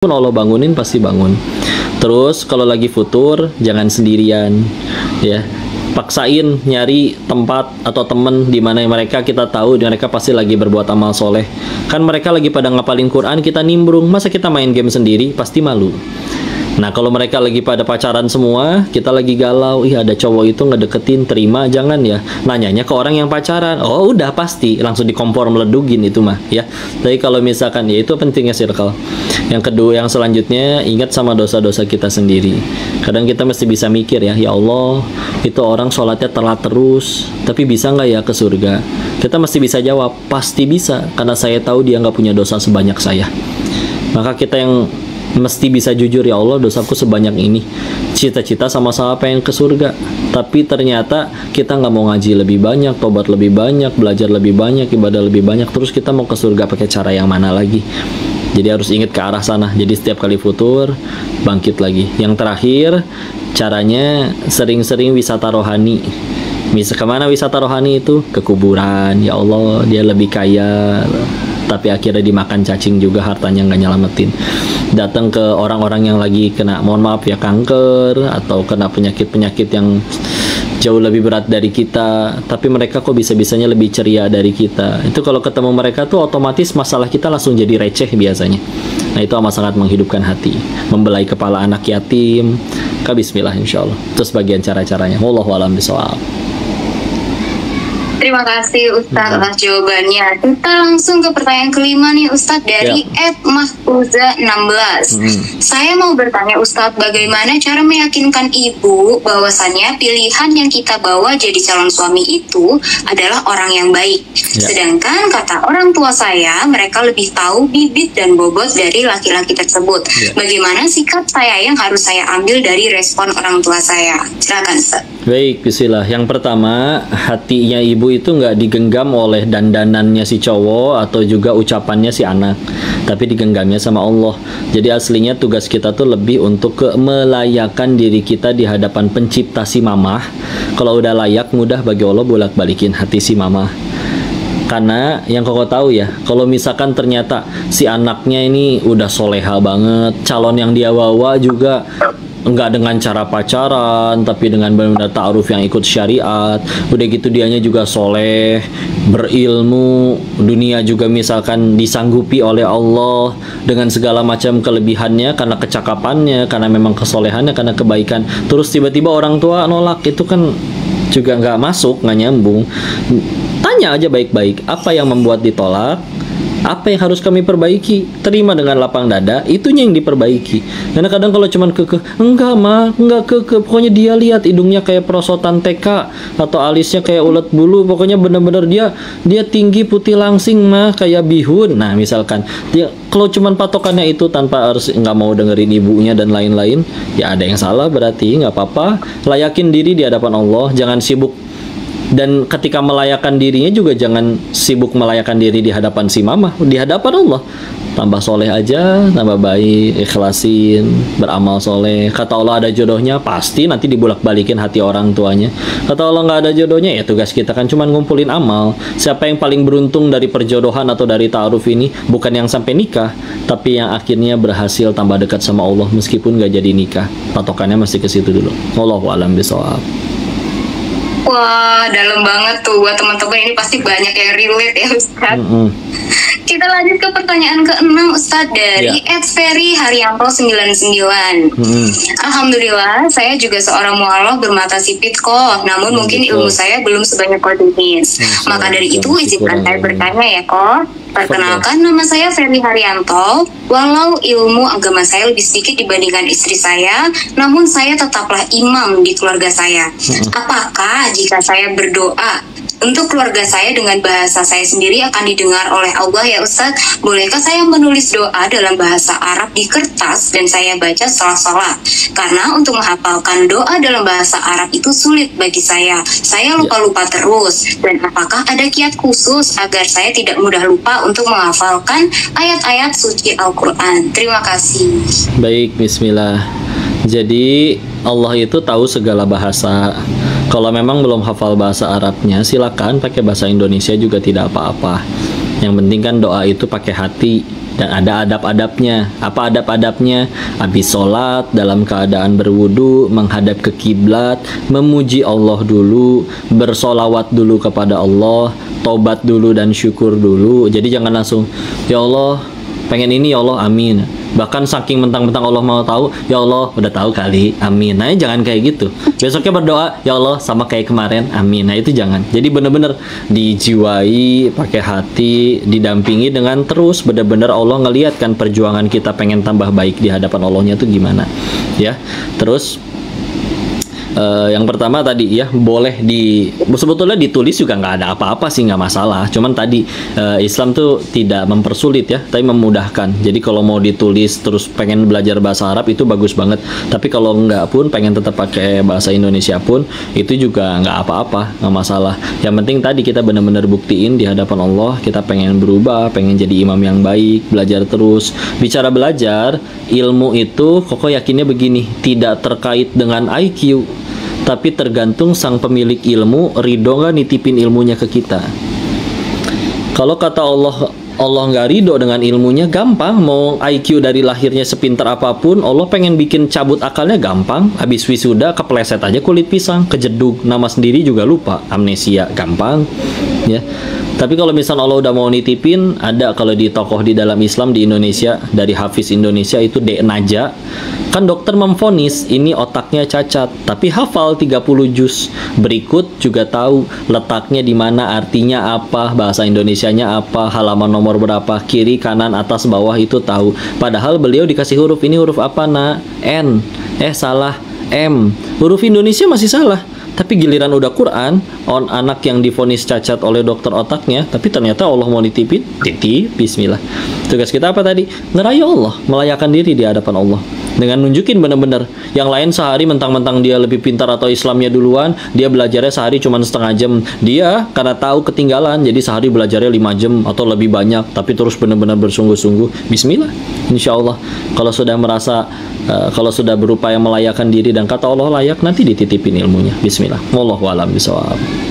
pun Allah bangunin pasti bangun. Terus kalau lagi futur jangan sendirian, ya. Paksain nyari tempat atau temen di mana mereka kita tahu mereka pasti lagi berbuat amal soleh. Kan mereka lagi pada ngapalin Quran, kita nimbrung. Masa kita main game sendiri? Pasti malu. Nah kalau mereka lagi pada pacaran semua, kita lagi galau, ih ada cowok itu ngedeketin, terima jangan ya. Nanyanya ke orang yang pacaran, oh udah pasti langsung di kompor meledugin itu mah ya. Tapi kalau misalkan ya itu pentingnya circle. Yang kedua, yang selanjutnya ingat sama dosa-dosa kita sendiri. Kadang kita mesti bisa mikir ya Allah itu orang sholatnya telat terus, tapi bisa nggak ya ke surga? Kita mesti bisa jawab, pasti bisa, karena saya tahu dia nggak punya dosa sebanyak saya. Maka kita yang mesti bisa jujur, ya Allah dosaku sebanyak ini, cita-cita sama-sama pengen ke surga, tapi ternyata kita nggak mau ngaji lebih banyak, tobat lebih banyak, belajar lebih banyak, ibadah lebih banyak, terus kita mau ke surga pakai cara yang mana lagi? Jadi harus ingat ke arah sana. Jadi setiap kali futur bangkit lagi. Yang terakhir caranya sering-sering wisata rohani. Kemana wisata rohani itu? Ke kuburan. Ya Allah dia lebih kaya, tapi akhirnya dimakan cacing juga, hartanya nggak nyelamatin. Datang ke orang-orang yang lagi kena, mohon maaf ya, kanker atau kena penyakit-penyakit yang jauh lebih berat dari kita, tapi mereka kok bisa-bisanya lebih ceria dari kita. Itu kalau ketemu mereka tuh otomatis masalah kita langsung jadi receh biasanya. Nah itu amat sangat menghidupkan hati. Membelai kepala anak yatim, bismillah insyaallah. Terus bagian cara-caranya. Wallahu a'lam bishawab. Terima kasih Ustadz atas jawabannya. Kita langsung ke pertanyaan kelima nih Ustadz dari @mahfuza16. Saya mau bertanya Ustadz, bagaimana cara meyakinkan ibu bahwasannya pilihan yang kita bawa jadi calon suami itu adalah orang yang baik. Sedangkan kata orang tua saya, mereka lebih tahu bibit dan bobot dari laki-laki tersebut. Bagaimana sikap saya yang harus saya ambil dari respon orang tua saya? Silakan Ustadz. Baik, bismillah. Yang pertama, hatinya ibu itu nggak digenggam oleh dandanannya si cowok atau juga ucapannya si anak, tapi digenggamnya sama Allah. Jadi aslinya tugas kita tuh lebih untuk melayakan diri kita di hadapan pencipta si mamah. Kalau udah layak, mudah bagi Allah bolak-balikin hati si mamah. Karena yang kau tahu ya, kalau misalkan ternyata si anaknya ini udah soleha banget, calon yang dia bawa juga enggak dengan cara pacaran, tapi dengan benar-benar ta'aruf yang ikut syariat, udah gitu dianya juga soleh, berilmu, dunia juga misalkan disanggupi oleh Allah dengan segala macam kelebihannya, karena kecakapannya, karena memang kesolehannya, karena kebaikan. Terus tiba-tiba orang tua nolak, itu kan juga nggak masuk, nggak nyambung. Tanya aja baik-baik, apa yang membuat ditolak? Apa yang harus kami perbaiki? Terima dengan lapang dada, itunya yang diperbaiki. Karena kadang kalau cuman enggak mah, enggak pokoknya dia lihat hidungnya kayak perosotan TK atau alisnya kayak ulet bulu, pokoknya benar-benar dia tinggi putih langsing mah kayak bihun. Nah misalkan dia kalau cuman patokannya itu tanpa harus nggak mau dengerin ibunya dan lain-lain, ya ada yang salah berarti. Nggak apa-apa, layakin diri di hadapan Allah, jangan sibuk. Dan ketika melayakan dirinya juga jangan sibuk melayakan diri di hadapan si mama, di hadapan Allah. Tambah soleh aja, tambah baik, ikhlasin, beramal soleh. Kata Allah ada jodohnya, pasti nanti dibulak-balikin hati orang tuanya. Kata Allah nggak ada jodohnya, ya tugas kita kan cuma ngumpulin amal. Siapa yang paling beruntung dari perjodohan atau dari ta'aruf ini? Bukan yang sampai nikah, tapi yang akhirnya berhasil tambah dekat sama Allah meskipun nggak jadi nikah. Patokannya masih ke situ dulu. Wallahu a'lam bishawab. Wah, dalam banget tuh buat teman-teman ini, pasti banyak yang relate ya Ustadz. Kita lanjut ke pertanyaan ke-6 Ustadz dari @ferry_haryanto99. Alhamdulillah, saya juga seorang mualaf bermata sipit kok, namun mungkin ilmu saya belum sebanyak Qadidis. Maka dari itu izinkan saya bertanya ya kok. Perkenalkan, nama saya Ferry Haryanto. Walau ilmu agama saya lebih sedikit dibandingkan istri saya, namun saya tetaplah imam di keluarga saya. Apakah jika saya berdoa untuk keluarga saya dengan bahasa saya sendiri akan didengar oleh Allah ya Ustadz? Bolehkah saya menulis doa dalam bahasa Arab di kertas dan saya baca setelah sholat? Karena untuk menghafalkan doa dalam bahasa Arab itu sulit bagi saya. Saya lupa-lupa terus. Dan apakah ada kiat khusus agar saya tidak mudah lupa untuk menghafalkan ayat-ayat suci Al-Quran? Terima kasih. Baik, bismillah. Jadi Allah itu tahu segala bahasa. Kalau memang belum hafal bahasa Arabnya, silakan pakai bahasa Indonesia juga tidak apa-apa. Yang penting kan doa itu pakai hati dan ada adab-adabnya. Apa adab-adabnya? Habis sholat dalam keadaan berwudu, menghadap ke kiblat, memuji Allah dulu, bersolawat dulu kepada Allah, tobat dulu dan syukur dulu. Jadi jangan langsung, ya Allah pengen ini, ya Allah amin. Bahkan saking mentang-mentang Allah mau tahu, ya Allah udah tahu kali, amin. Nah jangan kayak gitu. Besoknya berdoa, ya Allah sama kayak kemarin, amin. Nah itu jangan. Jadi bener-bener dijiwai, pakai hati, didampingi dengan terus bener-bener Allah ngelihat kan perjuangan kita pengen tambah baik di hadapan Allahnya itu gimana, ya. Terus yang pertama tadi ya, boleh sebetulnya ditulis juga nggak ada apa-apa sih, nggak masalah. Cuman tadi Islam tuh tidak mempersulit ya, tapi memudahkan. Jadi kalau mau ditulis terus pengen belajar bahasa Arab itu bagus banget. Tapi kalau nggak pun pengen tetap pakai bahasa Indonesia pun itu juga nggak apa-apa, nggak masalah. Yang penting tadi kita benar-benar buktiin di hadapan Allah kita pengen berubah, pengen jadi imam yang baik, belajar terus. Bicara belajar, ilmu itu Koko yakinnya begini, tidak terkait dengan IQ, tapi tergantung sang pemilik ilmu ridho nggak nitipin ilmunya ke kita. Kalau kata Allah nggak ridho dengan ilmunya, gampang. Mau IQ dari lahirnya sepintar apapun, Allah pengen bikin cabut akalnya gampang. Habis wisuda kepleset aja kulit pisang, kejedug, nama sendiri juga lupa, amnesia, gampang ya. Tapi kalau misalnya Allah udah mau nitipin, ada kalau di tokoh di dalam Islam di Indonesia, dari Hafiz Indonesia itu Dek Naja, kan dokter memvonis ini otaknya cacat, tapi hafal 30 juz. Berikut juga tahu letaknya di mana, artinya apa, bahasa Indonesianya apa, halaman nomor berapa, kiri, kanan, atas, bawah itu tahu. Padahal beliau dikasih huruf, ini huruf apa nak? N. Salah, M. Huruf Indonesia masih salah. Tapi giliran udah Quran, anak yang divonis cacat oleh dokter otaknya, tapi ternyata Allah mau nitipin, titip, bismillah. Tugas kita apa tadi? Ngerayu Allah, melayakan diri di hadapan Allah. Dengan nunjukin bener-bener. Yang lain sehari mentang-mentang dia lebih pintar atau Islamnya duluan, dia belajarnya sehari cuma setengah jam. Dia karena tahu ketinggalan, jadi sehari belajarnya 5 jam atau lebih banyak, tapi terus benar-benar bersungguh-sungguh. Bismillah. Insya Allah. Kalau sudah merasa, kalau sudah berupaya melayakan diri dan kata Allah layak, nanti dititipin ilmunya. Bismillah. Wallahu a'lam bishawab.